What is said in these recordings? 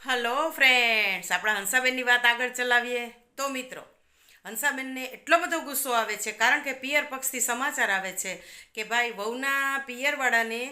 Hello friends, આપણા હંસાબેનની વાત આગળ ચલાવીએ તો મિત્રો, હંસાબેનને એટલો બધો ગુસ્સો આવે છે કારણ કે પિયર પક્ષથી સમાચાર આવે છે કે ભાઈ વહુના પિયરવાળાને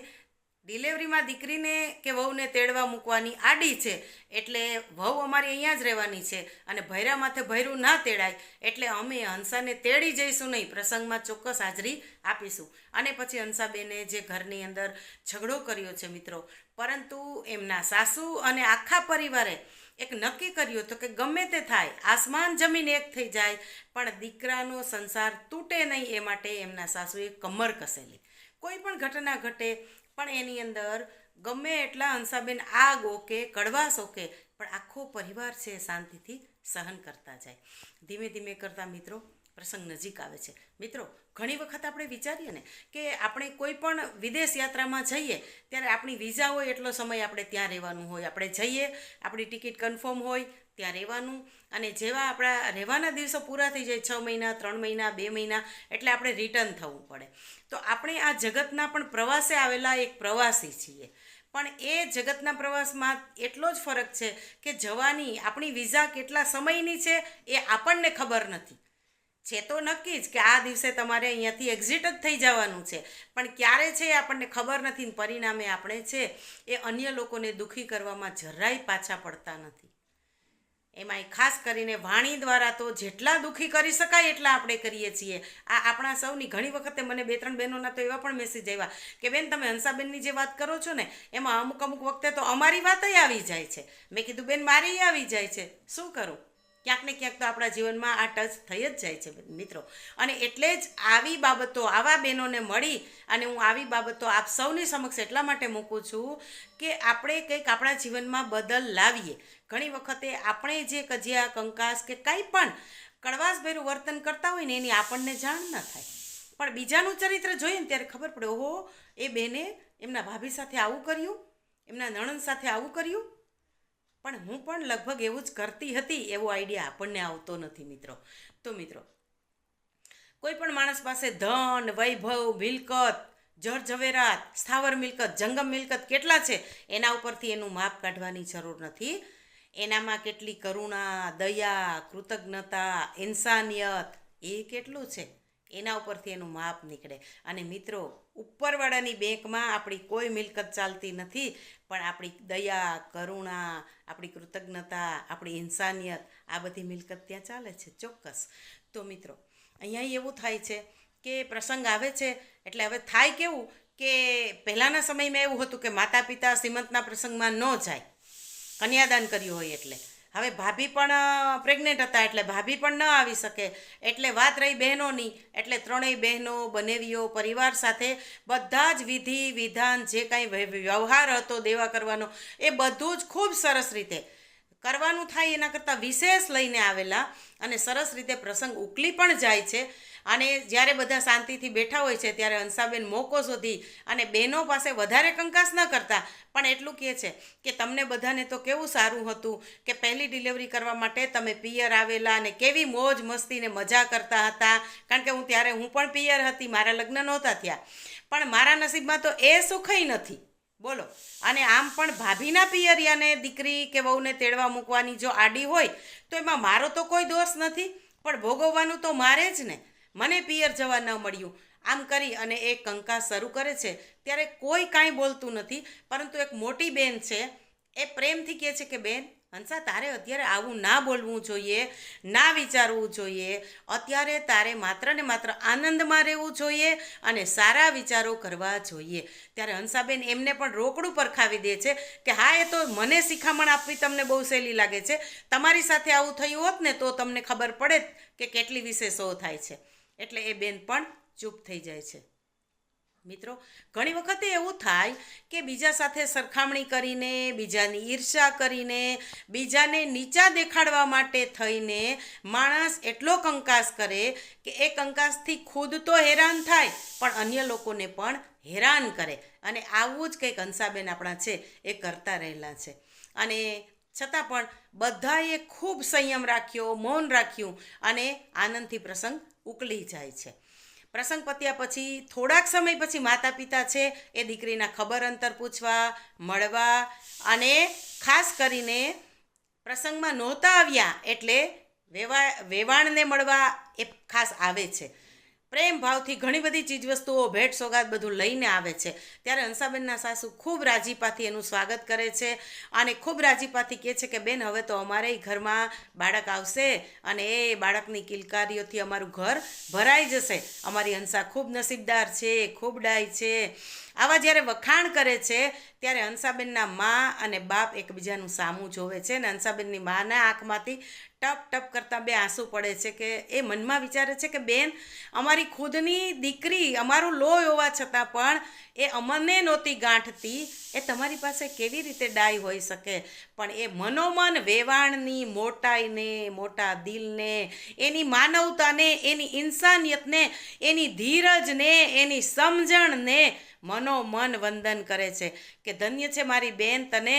ડિલિવરીમાં દીકરીને કે વહુને તેડવા મૂકવાની આડી છે, એટલે વહુ અમારી અહીંયા જ રહેવાની છે અને ભૈરા માથે ભૈરું ના તેડાય એટલે અમે હંસાને તેડી જઈશું નહીં, પ્રસંગમાં ચોક્કસ હાજરી આપીશું. અને પછી હંસાબેને જે ઘરની અંદર ઝઘડો કર્યો છે મિત્રો, પરંતુ એમના સાસુ અને આખા પરિવારે એક નક્કી કર્યું હતું કે ગમે તે થાય, આસમાન જમીન એક થઈ જાય પણ દીકરાનો સંસાર તૂટે નહીં, એ માટે એમના સાસુએ કમર કસેલી. કોઈ પણ ઘટના ઘટે પણ એની અંદર ગમે એટલા હંસાબેન આગ ઓકે કડવાશ ઓકે પણ આખો પરિવાર છે શાંતિથી સહન કરતા જાય. ધીમે ધીમે કરતા મિત્રો પ્રસંગ નજીક આવે છે. મિત્રો, ઘણી વખત આપણે વિચારીએ ને કે આપણે કોઈ પણ વિદેશ યાત્રામાં જઈએ ત્યારે આપણી વિઝા હોય એટલો સમય આપણે ત્યાં રહેવાનું હોય, આપણે જઈએ આપણી ટિકિટ કન્ફર્મ હોય ત્યાં રહેવાનું, અને જેવા આપણા રહેવાના દિવસો પૂરા થઈ જાય 6 મહિના 3 મહિના 2 મહિના એટલે આપણે રિટર્ન થવું પડે. તો આપણે આ જગતના પણ પ્રવાસે આવેલા એક પ્રવાસી છીએ, પણ એ જગતના પ્રવાસમાં એટલો જ ફરક છે કે જવાની આપણી વિઝા કેટલા સમયની છે એ આપણને ખબર નથી. છે તો નક્કી જ કે આ દિવસે તમારે અહીંયાથી એક્ઝિટ જ થઈ જવાનું છે, પણ ક્યારે છે એ આપણને ખબર નથી. પરિણામે આપણે છે એ અન્ય લોકોને દુઃખી કરવામાં જરાય પાછા પડતા નથી. એમાંય ખાસ કરીને વાણી દ્વારા તો જેટલા દુઃખી કરી શકાય એટલા આપણે કરીએ છીએ. આ આપણા સૌની ઘણી વખતે મને 2-3 બહેનોના તો એવા પણ મેસેજ આવ્યા કે બેન તમે હંસાબેનની જે વાત કરો છો ને એમાં અમુક અમુક વખતે તો અમારી વાત આવી જાય છે. મેં કીધું બેન મારી આવી જાય છે, શું કરું? ક્યાંક ને ક્યાંક તો આપણા જીવનમાં આ ટચ થઈ જ જાય છે મિત્રો. અને એટલે જ આવી બાબતો આવા બહેનોને મળી અને હું આવી બાબતો આપ સૌની સમક્ષ એટલા માટે મૂકું છું કે આપણે કંઈક આપણા જીવનમાં બદલ લાવીએ. ઘણી વખતે આપણે જે કજિયા કંકાસ કે કંઈ પણ કડવાશભર્યું વર્તન કરતા હોય ને એની આપણને જાણ ન થાય, પણ બીજાનું ચરિત્ર જોઈએ ને ત્યારે ખબર પડે, ઓહો એ બેને એમના ભાભી સાથે આવું કર્યું, એમના નણંદ સાથે આવું કર્યું, પણ હું પણ લગભગ એવું જ કરતી હતી એવો આઈડિયા આપણને આવતો નથી મિત્રો. તો મિત્રો, કોઈ પણ માણસ પાસે ધન વૈભવ મિલકત જર ઝવેરાત સ્થાવર મિલકત જંગમ મિલકત કેટલા છે એના ઉપરથી એનું માપ કાઢવાની જરૂર નથી. એનામાં કેટલી કરુણા દયા કૃતજ્ઞતા ઇન્સાનિયત એ કેટલું છે એના ઉપરથી એનું માપ નીકળે. અને મિત્રો, ઉપરવાળાની બેંકમાં આપણી કોઈ મિલકત ચાલતી નથી, પણ આપણી દયા કરુણા આપણી કૃતજ્ઞતા આપણી ઇન્સાનિયત આ બધી મિલકત ત્યાં ચાલે છે ચોક્કસ. તો મિત્રો, અહીંયા એવું થાય છે કે પ્રસંગ આવે છે એટલે હવે થાય કેવું કે પહેલાંના સમયમાં એવું હતું કે માતા પિતા શ્રીમંતના પ્રસંગમાં ન જાય, કન્યાદાન કર્યું હોય એટલે. હવે ભાભી પણ પ્રેગ્નેન્ટ હતા એટલે ભાભી પણ ન આવી શકે, એટલે વાત રહી બહેનોની, એટલે ત્રણેય બહેનો બનેવીઓ પરિવાર સાથે બધા જ વિધિ વિધાન જે કાંઈ વ્યવહાર હતો દેવા કરવાનો એ બધું જ ખૂબ સરસ રીતે કરવાનું થાય એના કરતાં વિશેષ લઈને આવેલા અને સરસ રીતે પ્રસંગ ઉકલી પણ જાય છે. અને જ્યારે બધા શાંતિથી બેઠા હોય છે ત્યારે હંસાબેન મોકો શોધી અને બહેનો પાસે વધારે કંકાસ ન કરતા પણ એટલું કહે છે કે તમને બધાને તો કેવું સારું હતું કે પહેલી ડિલિવરી કરવા માટે તમે પિયર આવેલા અને કેવી મોજ મસ્તીને મજા કરતા હતા, કારણ કે ત્યારે હું પણ પિયર હતી, મારા લગ્ન નહોતા થયા, પણ મારા નસીબમાં તો એ સુખય નથી બોલો. અને આમ પણ ભાભીના પિયરિયાને દીકરી કે વહુને તેડવા મૂકવાની જો આડી હોય તો એમાં મારો તો કોઈ દોષ નથી, પણ ભોગવવાનું તો મારે જ ને. મને પિયર જવા ન મળ્યું આમ કરી અને એ કંકાસ શરૂ કરે છે ત્યારે કોઈ કાંઈ બોલતું નથી, પરંતુ એક મોટી બેન છે એ પ્રેમથી કહે છે કે બેન હંસા તારે અત્યારે આવું ના બોલવું જોઈએ, ના વિચારવું જોઈએ, અત્યારે તારે માત્ર ને માત્ર આનંદમાં રહેવું જોઈએ અને સારા વિચારો કરવા જોઈએ. ત્યારે હંસાબેન એમને પણ રોકડું પરખાવી દે છે કે હા એ તો મને શિખામણ આપવી તમને બહુ સહેલી લાગે છે, તમારી સાથે આવું થયું હોત ને તો તમને ખબર પડે કે કેટલી વિશેષો થાય છે. એટલે એ બેન પણ ચૂપ થઈ જાય છે. મિત્રો, ઘણી વખતે એવું થાય કે બીજા સાથે સરખામણી કરીને બીજાની ઈર્ષ્યા કરીને બીજાને નીચા દેખાડવા માટે થઈને માણસ એટલો કંકાસ કરે કે એ કંકાસથી ખુદ તો હેરાન થાય પણ અન્ય લોકોને પણ હેરાન કરે. અને આવું જ કંઈક હંસાબેન આપણા છે એ કરતા રહેલા છે. અને છતાં પણ બધાએ ખૂબ સંયમ રાખ્યો, મૌન રાખ્યું અને આનંદથી પ્રસંગ ઉકલી જાય છે. પ્રસંગ પત્યા પછી થોડાક સમય પછી માતા પિતા છે એ દીકરીના ખબર અંતર પૂછવા, મળવા અને ખાસ કરીને પ્રસંગમાં નહોતા આવ્યા એટલે વેવાણને મળવા એ ખાસ આવે છે. પ્રેમ ભાવથી ઘણી બધી ચીજવસ્તુઓ, ભેટ સોગાદ બધું લઈને આવે છે. ત્યારે હંસાબેનના સાસુ ખૂબ રાજીપાથી એનું સ્વાગત કરે છે અને ખૂબ રાજીપાથી કહે છે કે બેન, હવે તો અમારેય ઘરમાં બાળક આવશે અને એ બાળકની કિલકારીઓથી અમારું ઘર ભરાઈ જશે. અમારી હંસા ખૂબ નસીબદાર છે, ખૂબ ડાય છે. આવા જ્યારે વખાણ કરે છે ત્યારે હંસાબેનના મા અને બાપ એકબીજાનું સામું જોવે છે અને હંસાબેનની માના આંખમાંથી ટપ ટપ કરતાં બે આંસુ પડે છે કે એ મનમાં વિચારે છે કે બેન, અમારી ખુદની દીકરી, અમારું લોહી હોવા છતાં પણ એ અમને નહોતી ગાંઠતી, એ તમારી પાસે કેવી રીતે ડાય હોઈ શકે? પણ એ મનોમન વેવાણની મોટાઈને, મોટા દિલને, એની માનવતાને, એની ઇન્સાનિયતને, એની ધીરજને, એની સમજણને મનોમન વંદન કરે છે કે ધન્ય છે મારી બેન તને,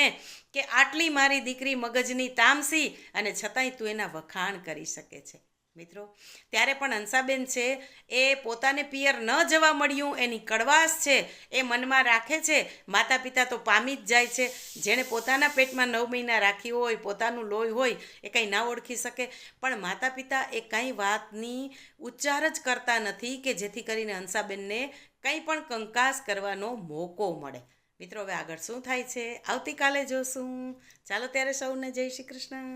કે આટલી મારી દીકરી મગજની તામસી અને છતાંય તું એના વખાણ કરી શકે છે. મિત્રો, ત્યારે પણ હંસાબેન છે એ પોતાને પિયર ન જવા મળ્યું એની કડવાશ છે એ મનમાં રાખે છે. માતા પિતા તો પામી જ જાય છે. જેણે પોતાના પેટમાં 9 મહિના રાખી હોય, પોતાનું લોહી હોય, એ કંઈ ના ઓળખી શકે. પણ માતા પિતા એ કંઈ વાતની ઉચ્ચાર જ કરતા નથી કે જેથી કરીને હંસાબેનને કંઈ પણ કંકાસ કરવાનો મોકો મળે. મિત્રો, હવે આગળ શું થાય છે આવતીકાલે જોશું. ચાલો ત્યારે સૌને જય શ્રી કૃષ્ણ.